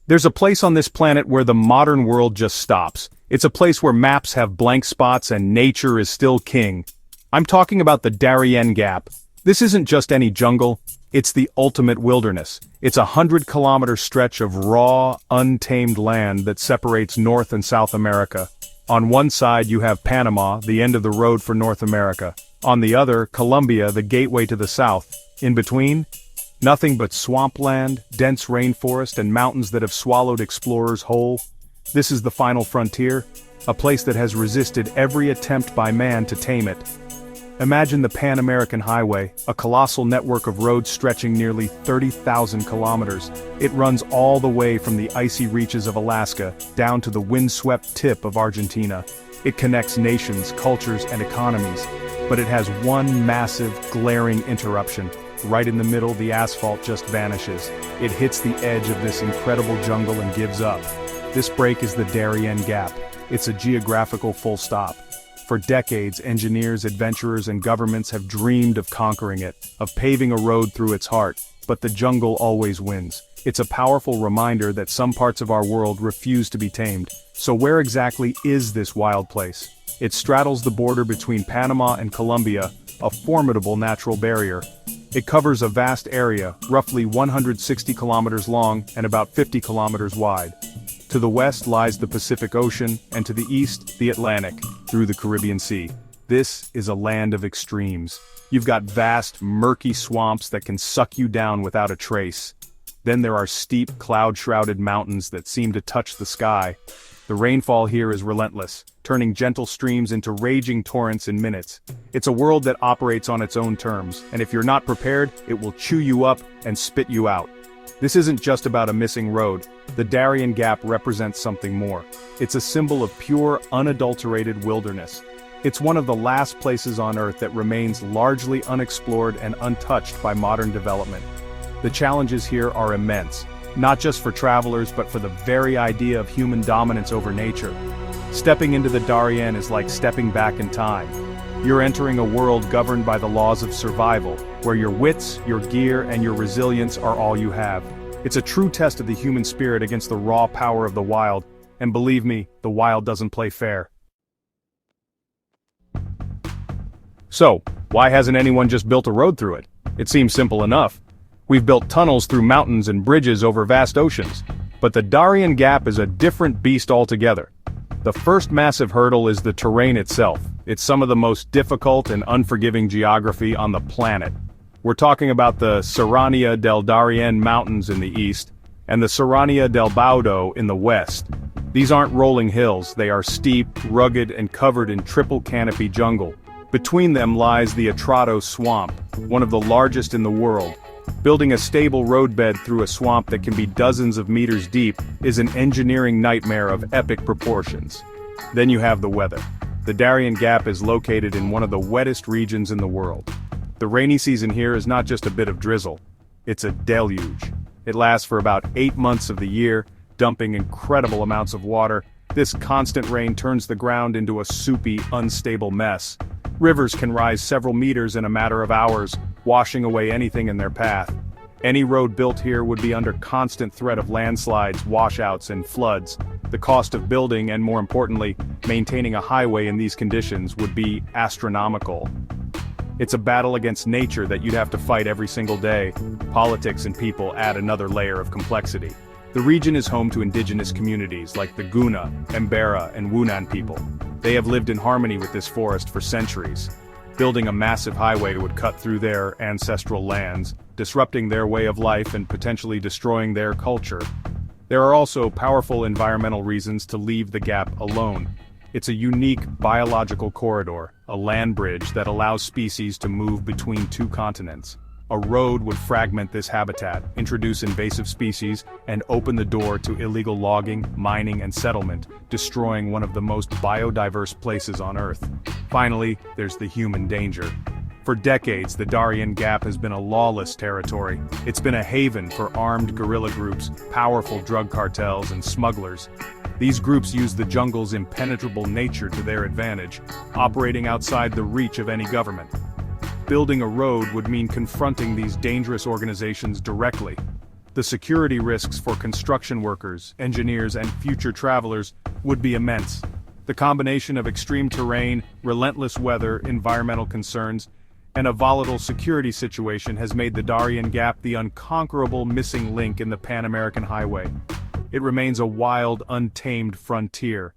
There's a place on this planet where the modern world just stops. It's a place where maps have blank spots and nature is still king. I'm talking about the Darien Gap. This isn't just any jungle, it's the ultimate wilderness. It's a 100-kilometer stretch of raw, untamed land that separates North and South America. On one side you have Panama, the end of the road for North America. On the other, Colombia, the gateway to the south. In between, nothing but swampland, dense rainforest, and mountains that have swallowed explorers whole. This is the final frontier, a place that has resisted every attempt by man to tame it. Imagine the Pan-American Highway, a colossal network of roads stretching nearly 30,000 kilometers. It runs all the way from the icy reaches of Alaska down to the windswept tip of Argentina. It connects nations, cultures, and economies, but it has one massive, glaring interruption. Right in the middle, the asphalt just vanishes. It hits the edge of this incredible jungle and gives up. This break is the Darien Gap. It's a geographical full stop. For decades, engineers, adventurers, and governments have dreamed of conquering it, of paving a road through its heart, but the jungle always wins. It's a powerful reminder that some parts of our world refuse to be tamed. So where exactly is this wild place? It straddles the border between Panama and Colombia, a formidable natural barrier. It covers a vast area, roughly 160 kilometers long and about 50 kilometers wide. To the west lies the Pacific Ocean, and to the east, the Atlantic, through the Caribbean Sea. This is a land of extremes. You've got vast, murky swamps that can suck you down without a trace. Then there are steep, cloud-shrouded mountains that seem to touch the sky. The rainfall here is relentless, turning gentle streams into raging torrents in minutes. It's a world that operates on its own terms, and if you're not prepared, it will chew you up and spit you out. This isn't just about a missing road. The Darien Gap represents something more. It's a symbol of pure, unadulterated wilderness. It's one of the last places on Earth that remains largely unexplored and untouched by modern development. The challenges here are immense, not just for travelers but for the very idea of human dominance over nature. Stepping into the Darien is like stepping back in time. You're entering a world governed by the laws of survival, where your wits, your gear, and your resilience are all you have. It's a true test of the human spirit against the raw power of the wild, and believe me, the wild doesn't play fair. So, why hasn't anyone just built a road through it? It seems simple enough. We've built tunnels through mountains and bridges over vast oceans. But the Darien Gap is a different beast altogether. The first massive hurdle is the terrain itself. It's some of the most difficult and unforgiving geography on the planet. We're talking about the Serranía del Darien Mountains in the east, and the Serranía del Baudo in the west. These aren't rolling hills, they are steep, rugged, and covered in triple canopy jungle. Between them lies the Atrato Swamp, one of the largest in the world. Building a stable roadbed through a swamp that can be dozens of meters deep is an engineering nightmare of epic proportions. Then you have the weather. The Darien Gap is located in one of the wettest regions in the world. The rainy season here is not just a bit of drizzle, it's a deluge. It lasts for about 8 months of the year, dumping incredible amounts of water. This constant rain turns the ground into a soupy, unstable mess. Rivers can rise several meters in a matter of hours, washing away anything in their path. Any road built here would be under constant threat of landslides, washouts, and floods. The cost of building and, more importantly, maintaining a highway in these conditions would be astronomical. It's a battle against nature that you'd have to fight every single day. Politics and people add another layer of complexity. The region is home to indigenous communities like the Guna, Embera, and Wunan people. They have lived in harmony with this forest for centuries. Building a massive highway would cut through their ancestral lands, disrupting their way of life and potentially destroying their culture. There are also powerful environmental reasons to leave the gap alone. It's a unique biological corridor, a land bridge that allows species to move between two continents. A road would fragment this habitat, introduce invasive species, and open the door to illegal logging, mining, and settlement, destroying one of the most biodiverse places on Earth. Finally, there's the human danger. For decades, the Darien Gap has been a lawless territory. It's been a haven for armed guerrilla groups, powerful drug cartels, and smugglers. These groups use the jungle's impenetrable nature to their advantage, operating outside the reach of any government. Building a road would mean confronting these dangerous organizations directly. The security risks for construction workers, engineers, and future travelers would be immense. The combination of extreme terrain, relentless weather, environmental concerns, and a volatile security situation has made the Darien Gap the unconquerable missing link in the Pan-American highway. It remains a wild, untamed frontier.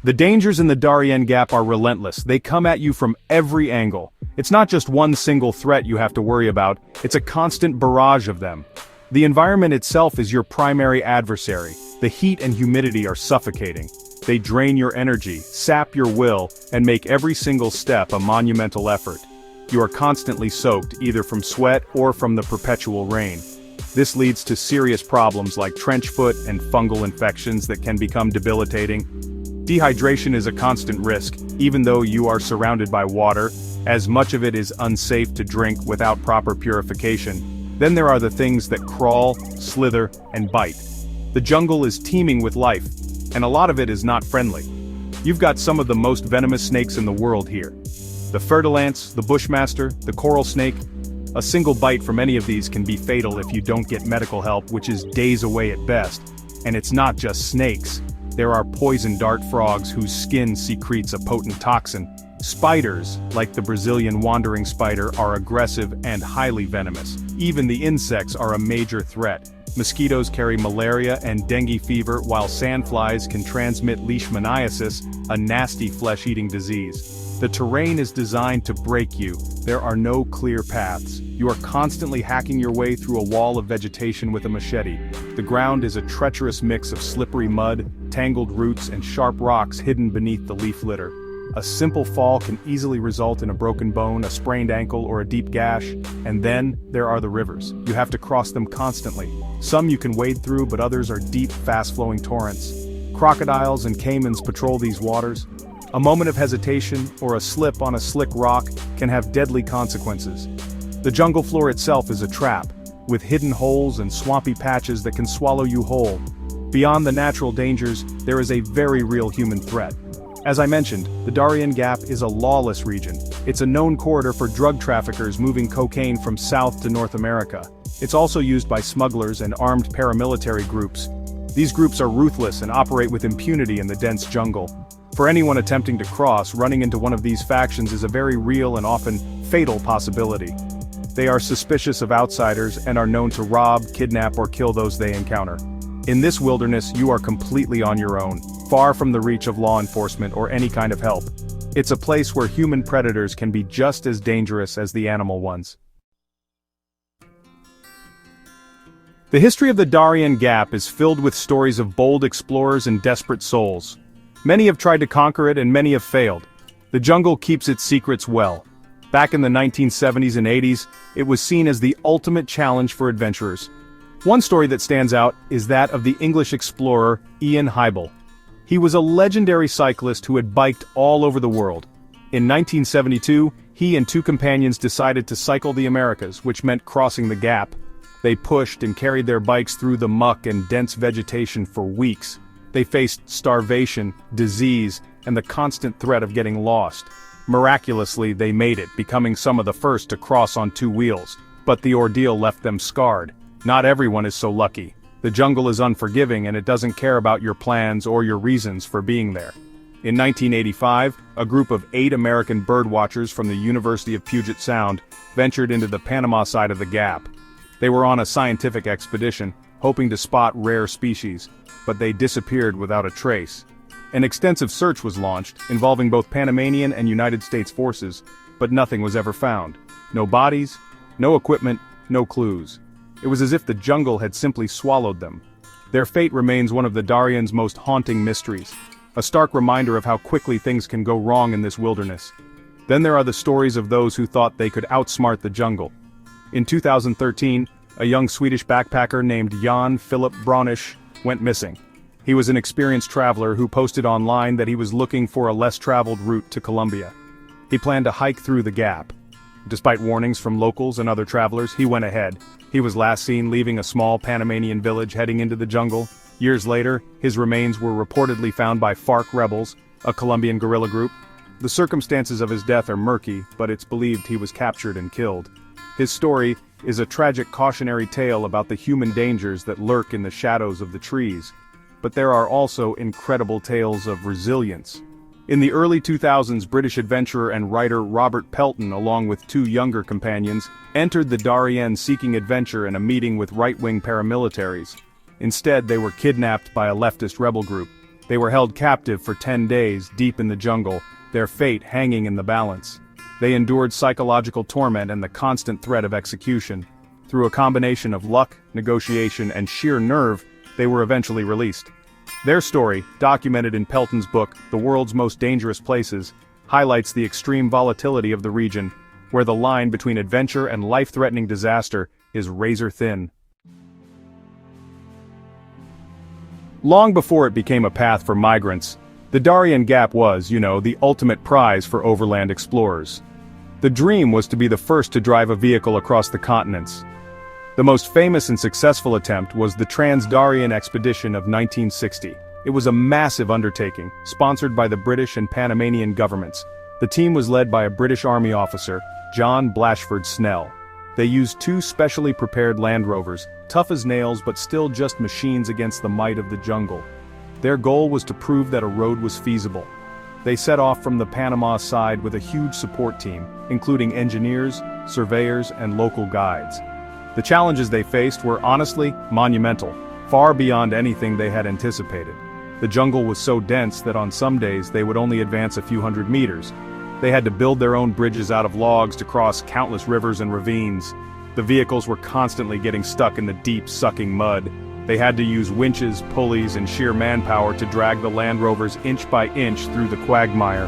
The dangers in the Darien Gap are relentless. They come at you from every angle. It's not just one single threat you have to worry about, it's a constant barrage of them. The environment itself is your primary adversary. The heat and humidity are suffocating. They drain your energy, sap your will, and make every single step a monumental effort. You are constantly soaked, either from sweat or from the perpetual rain. This leads to serious problems like trench foot and fungal infections that can become debilitating. Dehydration is a constant risk, even though you are surrounded by water, as much of it is unsafe to drink without proper purification. Then there are the things that crawl, slither, and bite. The jungle is teeming with life, and a lot of it is not friendly. You've got some of the most venomous snakes in the world here. The fer-de-lance, the bushmaster, the coral snake. A single bite from any of these can be fatal if you don't get medical help, which is days away at best. And it's not just snakes. There are poison dart frogs whose skin secretes a potent toxin. Spiders, like the Brazilian wandering spider, are aggressive and highly venomous. Even the insects are a major threat. Mosquitoes carry malaria and dengue fever, while sandflies can transmit leishmaniasis, a nasty flesh-eating disease. The terrain is designed to break you. There are no clear paths. You are constantly hacking your way through a wall of vegetation with a machete. The ground is a treacherous mix of slippery mud, tangled roots, and sharp rocks hidden beneath the leaf litter. A simple fall can easily result in a broken bone, a sprained ankle, or a deep gash. And then, there are the rivers. You have to cross them constantly. Some you can wade through, but others are deep, fast-flowing torrents. Crocodiles and caimans patrol these waters. A moment of hesitation, or a slip on a slick rock, can have deadly consequences. The jungle floor itself is a trap, with hidden holes and swampy patches that can swallow you whole. Beyond the natural dangers, there is a very real human threat. As I mentioned, the Darien Gap is a lawless region. It's a known corridor for drug traffickers moving cocaine from South to North America. It's also used by smugglers and armed paramilitary groups. These groups are ruthless and operate with impunity in the dense jungle. For anyone attempting to cross, running into one of these factions is a very real and often fatal possibility. They are suspicious of outsiders and are known to rob, kidnap, or kill those they encounter. In this wilderness, you are completely on your own, far from the reach of law enforcement or any kind of help. It's a place where human predators can be just as dangerous as the animal ones. The history of the Darien Gap is filled with stories of bold explorers and desperate souls. Many have tried to conquer it and many have failed. The jungle keeps its secrets well. Back in the 1970s and 80s, it was seen as the ultimate challenge for adventurers. One story that stands out is that of the English explorer Ian Hybel. He was a legendary cyclist who had biked all over the world. In 1972, he and two companions decided to cycle the Americas, which meant crossing the gap. They pushed and carried their bikes through the muck and dense vegetation for weeks. They faced starvation, disease, and the constant threat of getting lost. Miraculously, they made it, becoming some of the first to cross on two wheels. But the ordeal left them scarred. Not everyone is so lucky. The jungle is unforgiving and it doesn't care about your plans or your reasons for being there. In 1985, a group of 8 American birdwatchers from the University of Puget Sound ventured into the Panama side of the Gap. They were on a scientific expedition, hoping to spot rare species, but they disappeared without a trace. An extensive search was launched, involving both Panamanian and United States forces, but nothing was ever found. No bodies, no equipment, no clues. It was as if the jungle had simply swallowed them. Their fate remains one of the Darien's most haunting mysteries, a stark reminder of how quickly things can go wrong in this wilderness. Then there are the stories of those who thought they could outsmart the jungle. In 2013, a young Swedish backpacker named Jan Philip Bronisch went missing. He was an experienced traveler who posted online that he was looking for a less-traveled route to Colombia. He planned to hike through the gap. Despite warnings from locals and other travelers, he went ahead. He was last seen leaving a small Panamanian village heading into the jungle. Years later, his remains were reportedly found by FARC rebels, a Colombian guerrilla group. The circumstances of his death are murky, but it's believed he was captured and killed. His story is a tragic cautionary tale about the human dangers that lurk in the shadows of the trees. But there are also incredible tales of resilience. In the early 2000s, British adventurer and writer Robert Pelton, along with two younger companions, entered the Darien seeking adventure and a meeting with right-wing paramilitaries. Instead, they were kidnapped by a leftist rebel group. They were held captive for 10 days, deep in the jungle, their fate hanging in the balance. They endured psychological torment and the constant threat of execution. Through a combination of luck, negotiation, and sheer nerve, they were eventually released. Their story, documented in Pelton's book, The World's Most Dangerous Places, highlights the extreme volatility of the region, where the line between adventure and life-threatening disaster is razor-thin. Long before it became a path for migrants, the Darien Gap was, the ultimate prize for overland explorers. The dream was to be the first to drive a vehicle across the continents. The most famous and successful attempt was the Trans-Darien Expedition of 1960. It was a massive undertaking, sponsored by the British and Panamanian governments. The team was led by a British Army officer, John Blashford Snell. They used two specially prepared Land Rovers, tough as nails but still just machines against the might of the jungle. Their goal was to prove that a road was feasible. They set off from the Panama side with a huge support team, including engineers, surveyors, and local guides. The challenges they faced were honestly monumental, far beyond anything they had anticipated. The jungle was so dense that on some days they would only advance a few hundred meters. They had to build their own bridges out of logs to cross countless rivers and ravines. The vehicles were constantly getting stuck in the deep, sucking mud. They had to use winches, pulleys, and sheer manpower to drag the Land Rovers inch by inch through the quagmire.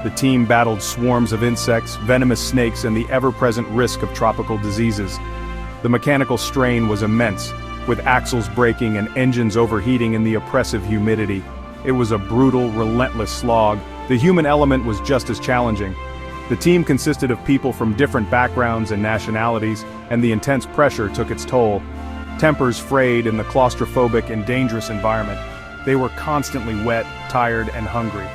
The team battled swarms of insects, venomous snakes, and the ever-present risk of tropical diseases. The mechanical strain was immense, with axles breaking and engines overheating in the oppressive humidity. It was a brutal, relentless slog. The human element was just as challenging. The team consisted of people from different backgrounds and nationalities, and the intense pressure took its toll. Tempers frayed in the claustrophobic and dangerous environment. They were constantly wet, tired, and hungry.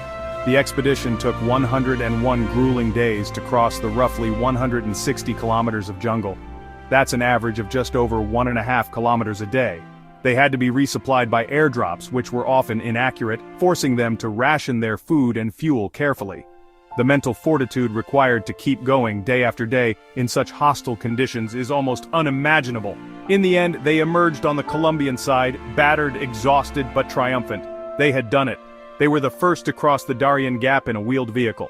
The expedition took 101 grueling days to cross the roughly 160 kilometers of jungle. That's an average of just over 1.5 kilometers a day. They had to be resupplied by airdrops, which were often inaccurate, forcing them to ration their food and fuel carefully. The mental fortitude required to keep going day after day in such hostile conditions is almost unimaginable. In the end, they emerged on the Colombian side, battered, exhausted, but triumphant. They had done it. They were the first to cross the Darien Gap in a wheeled vehicle.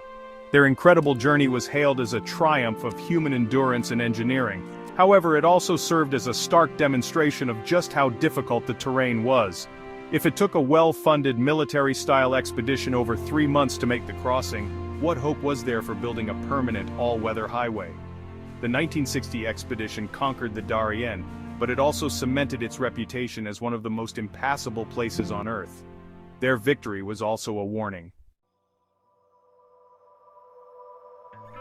Their incredible journey was hailed as a triumph of human endurance and engineering. However, it also served as a stark demonstration of just how difficult the terrain was. If it took a well-funded military-style expedition over 3 months to make the crossing, what hope was there for building a permanent, all-weather highway? The 1960 expedition conquered the Darien, but it also cemented its reputation as one of the most impassable places on Earth. Their victory was also a warning.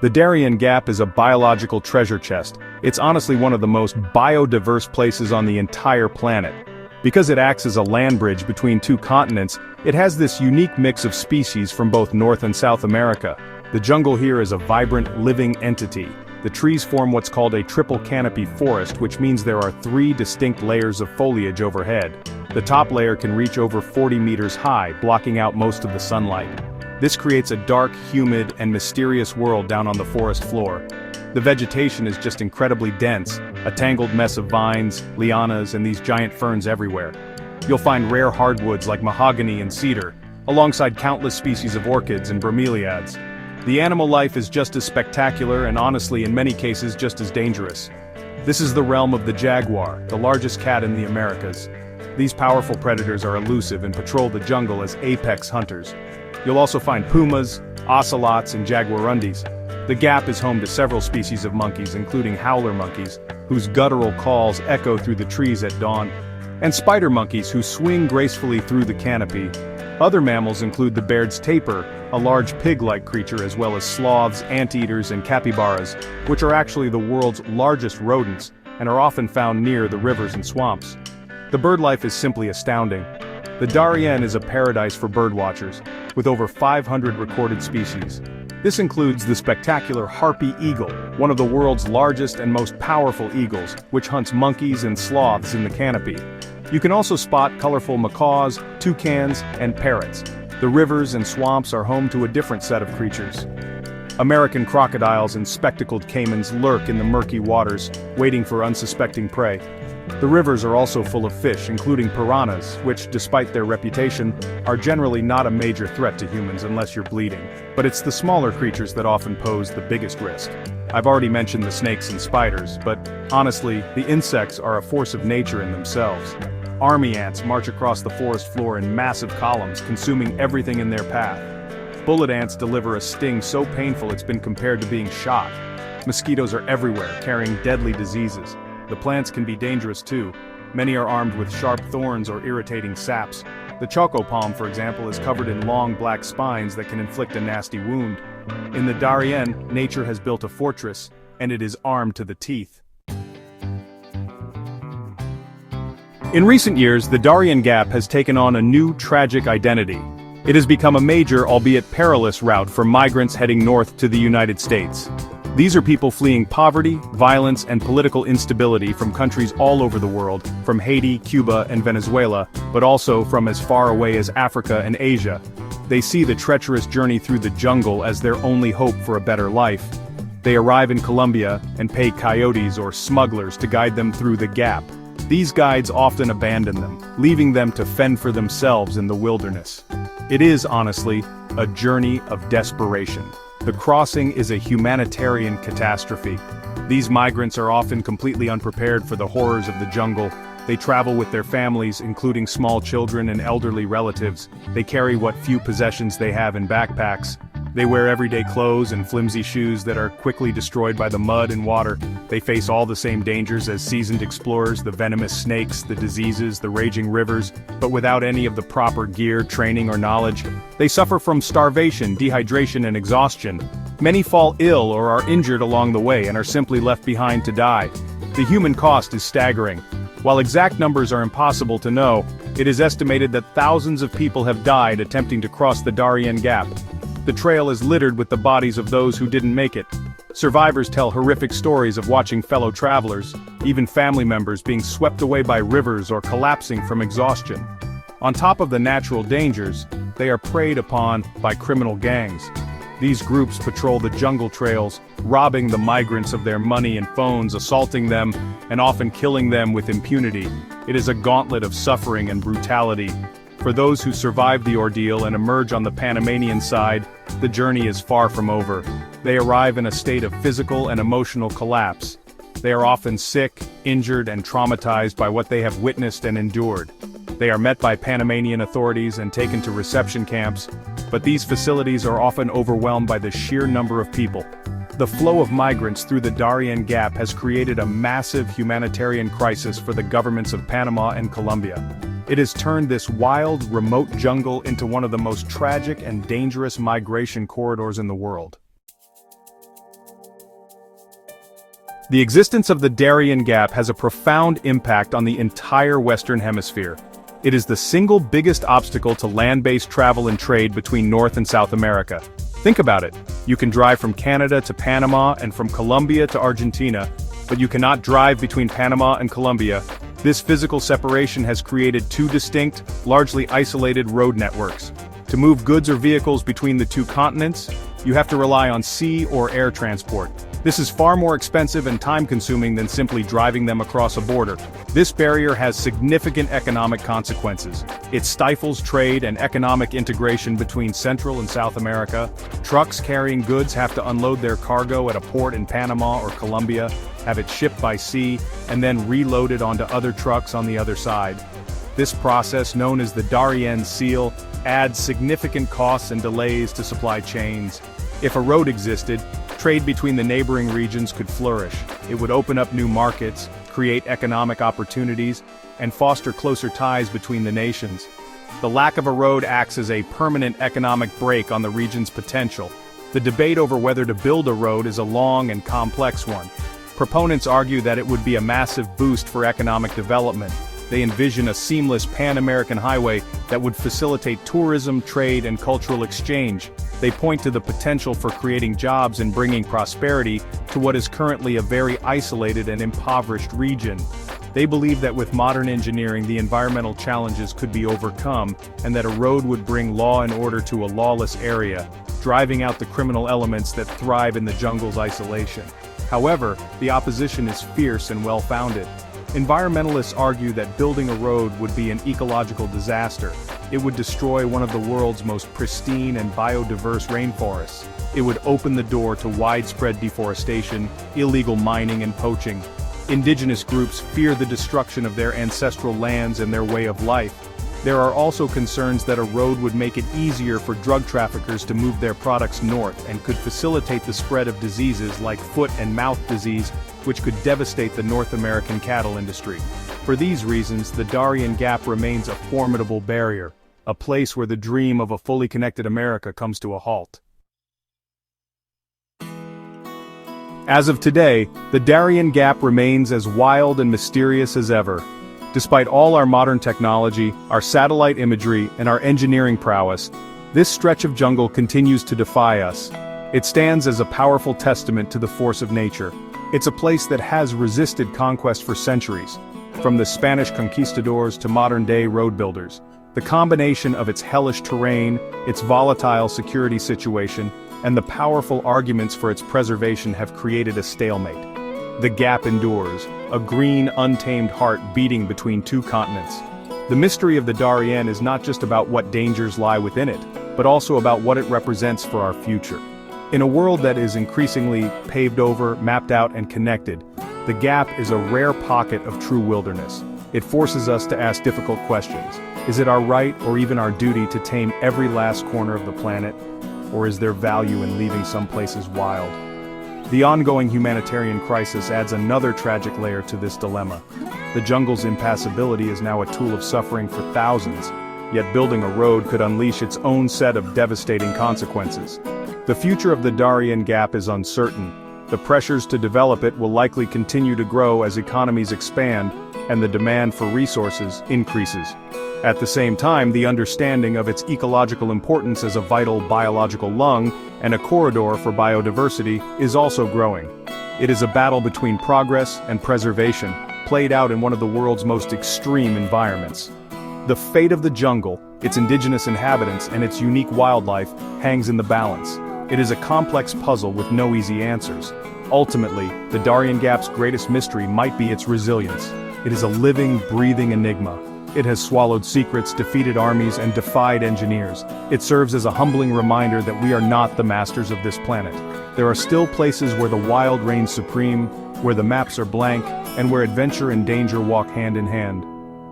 The Darien Gap is a biological treasure chest. It's honestly one of the most biodiverse places on the entire planet. Because it acts as a land bridge between two continents, it has this unique mix of species from both North and South America. The jungle here is a vibrant, living entity. The trees form what's called a triple canopy forest, which means there are 3 distinct layers of foliage overhead. The top layer can reach over 40 meters high, blocking out most of the sunlight. This creates a dark, humid, and mysterious world down on the forest floor. The vegetation is just incredibly dense, a tangled mess of vines, lianas, and these giant ferns everywhere. You'll find rare hardwoods like mahogany and cedar, alongside countless species of orchids and bromeliads. The animal life is just as spectacular and honestly in many cases just as dangerous. This is the realm of the jaguar, the largest cat in the Americas. These powerful predators are elusive and patrol the jungle as apex hunters. You'll also find pumas, ocelots, and jaguarundis. The Gap is home to several species of monkeys, including howler monkeys, whose guttural calls echo through the trees at dawn, and spider monkeys who swing gracefully through the canopy. Other mammals include the Baird's tapir, a large pig-like creature, as well as sloths, anteaters, and capybaras, which are actually the world's largest rodents and are often found near the rivers and swamps. The bird life is simply astounding. The Darien is a paradise for birdwatchers, with over 500 recorded species. This includes the spectacular harpy eagle, one of the world's largest and most powerful eagles, which hunts monkeys and sloths in the canopy. You can also spot colorful macaws, toucans, and parrots. The rivers and swamps are home to a different set of creatures. American crocodiles and spectacled caimans lurk in the murky waters, waiting for unsuspecting prey. The rivers are also full of fish, including piranhas, which, despite their reputation, are generally not a major threat to humans unless you're bleeding. But it's the smaller creatures that often pose the biggest risk. I've already mentioned the snakes and spiders, but honestly, the insects are a force of nature in themselves. Army ants march across the forest floor in massive columns, consuming everything in their path. Bullet ants deliver a sting so painful it's been compared to being shot. Mosquitoes are everywhere, carrying deadly diseases. The plants can be dangerous too. Many are armed with sharp thorns or irritating saps. The choco palm, for example, is covered in long black spines that can inflict a nasty wound. In the Darien, nature has built a fortress, and it is armed to the teeth. In recent years, the Darien Gap has taken on a new tragic identity. It has become a major, albeit perilous, route for migrants heading north to the United States. These are people fleeing poverty, violence, and political instability from countries all over the world, from Haiti, Cuba, and Venezuela, but also from as far away as Africa and Asia. They see the treacherous journey through the jungle as their only hope for a better life. They arrive in Colombia and pay coyotes or smugglers to guide them through the gap. These guides often abandon them, leaving them to fend for themselves in the wilderness. It is, honestly, a journey of desperation. The crossing is a humanitarian catastrophe. These migrants are often completely unprepared for the horrors of the jungle. They travel with their families, including small children and elderly relatives. They carry what few possessions they have in backpacks. They wear everyday clothes and flimsy shoes that are quickly destroyed by the mud and water. They face all the same dangers as seasoned explorers, the venomous snakes, the diseases, the raging rivers, but without any of the proper gear, training, or knowledge. They suffer from starvation, dehydration, and exhaustion. Many fall ill or are injured along the way and are simply left behind to die. The human cost is staggering. While exact numbers are impossible to know, it is estimated that thousands of people have died attempting to cross the Darien Gap. The trail is littered with the bodies of those who didn't make it. Survivors tell horrific stories of watching fellow travelers, even family members, being swept away by rivers or collapsing from exhaustion. On top of the natural dangers, they are preyed upon by criminal gangs. These groups patrol the jungle trails, robbing the migrants of their money and phones, assaulting them, and often killing them with impunity. It is a gauntlet of suffering and brutality. For those who survive the ordeal and emerge on the Panamanian side, the journey is far from over. They arrive in a state of physical and emotional collapse. They are often sick, injured, and traumatized by what they have witnessed and endured. They are met by Panamanian authorities and taken to reception camps, but these facilities are often overwhelmed by the sheer number of people. The flow of migrants through the Darien Gap has created a massive humanitarian crisis for the governments of Panama and Colombia. It has turned this wild, remote jungle into one of the most tragic and dangerous migration corridors in the world. The existence of the Darien Gap has a profound impact on the entire Western Hemisphere. It is the single biggest obstacle to land-based travel and trade between North and South America. Think about it. You can drive from Canada to Panama and from Colombia to Argentina, but you cannot drive between Panama and Colombia. This physical separation has created two distinct, largely isolated road networks. To move goods or vehicles between the two continents, you have to rely on sea or air transport. This is far more expensive and time-consuming than simply driving them across a border. This barrier has significant economic consequences. It stifles trade and economic integration between Central and South America. Trucks carrying goods have to unload their cargo at a port in Panama or Colombia, have it shipped by sea, and then reloaded onto other trucks on the other side. This process, known as the Darien Seal, adds significant costs and delays to supply chains. If a road existed, trade between the neighboring regions could flourish. It would open up new markets, create economic opportunities, and foster closer ties between the nations. The lack of a road acts as a permanent economic brake on the region's potential. The debate over whether to build a road is a long and complex one. Proponents argue that it would be a massive boost for economic development. They envision a seamless Pan-American highway that would facilitate tourism, trade, and cultural exchange. They point to the potential for creating jobs and bringing prosperity to what is currently a very isolated and impoverished region. They believe that with modern engineering the environmental challenges could be overcome, and that a road would bring law and order to a lawless area, driving out the criminal elements that thrive in the jungle's isolation. However, the opposition is fierce and well-founded. Environmentalists argue that building a road would be an ecological disaster. It would destroy one of the world's most pristine and biodiverse rainforests. It would open the door to widespread deforestation, illegal mining and poaching. Indigenous groups fear the destruction of their ancestral lands and their way of life. There are also concerns that a road would make it easier for drug traffickers to move their products north and could facilitate the spread of diseases like foot and mouth disease, which could devastate the North American cattle industry. For these reasons, the Darien Gap remains a formidable barrier, a place where the dream of a fully connected America comes to a halt. As of today, the Darien Gap remains as wild and mysterious as ever. Despite all our modern technology, our satellite imagery, and our engineering prowess, this stretch of jungle continues to defy us. It stands as a powerful testament to the force of nature. It's a place that has resisted conquest for centuries, from the Spanish conquistadors to modern-day road builders. The combination of its hellish terrain, its volatile security situation, and the powerful arguments for its preservation have created a stalemate. The gap endures, a green, untamed heart beating between two continents. The mystery of the Darien is not just about what dangers lie within it, but also about what it represents for our future. In a world that is increasingly paved over, mapped out, and connected, the gap is a rare pocket of true wilderness. It forces us to ask difficult questions. Is it our right or even our duty to tame every last corner of the planet? Or is there value in leaving some places wild? The ongoing humanitarian crisis adds another tragic layer to this dilemma. The jungle's impassability is now a tool of suffering for thousands, yet building a road could unleash its own set of devastating consequences. The future of the Darien Gap is uncertain. The pressures to develop it will likely continue to grow as economies expand and the demand for resources increases. At the same time, the understanding of its ecological importance as a vital biological lung and a corridor for biodiversity is also growing. It is a battle between progress and preservation, played out in one of the world's most extreme environments. The fate of the jungle, its indigenous inhabitants, and its unique wildlife hangs in the balance. It is a complex puzzle with no easy answers. Ultimately, the Darien Gap's greatest mystery might be its resilience. It is a living, breathing enigma. It has swallowed secrets, defeated armies, and defied engineers. It serves as a humbling reminder that we are not the masters of this planet. There are still places where the wild reigns supreme, where the maps are blank, and where adventure and danger walk hand in hand.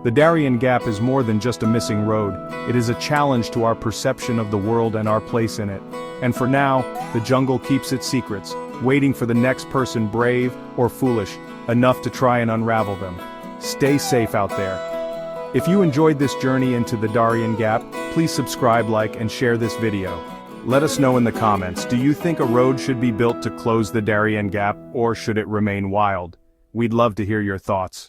The Darien Gap is more than just a missing road. It is a challenge to our perception of the world and our place in it. And for now, the jungle keeps its secrets, waiting for the next person brave or foolish enough to try and unravel them. Stay safe out there. If you enjoyed this journey into the Darien Gap, please subscribe, like, and share this video. Let us know in the comments, do you think a road should be built to close the Darien Gap, or should it remain wild? We'd love to hear your thoughts.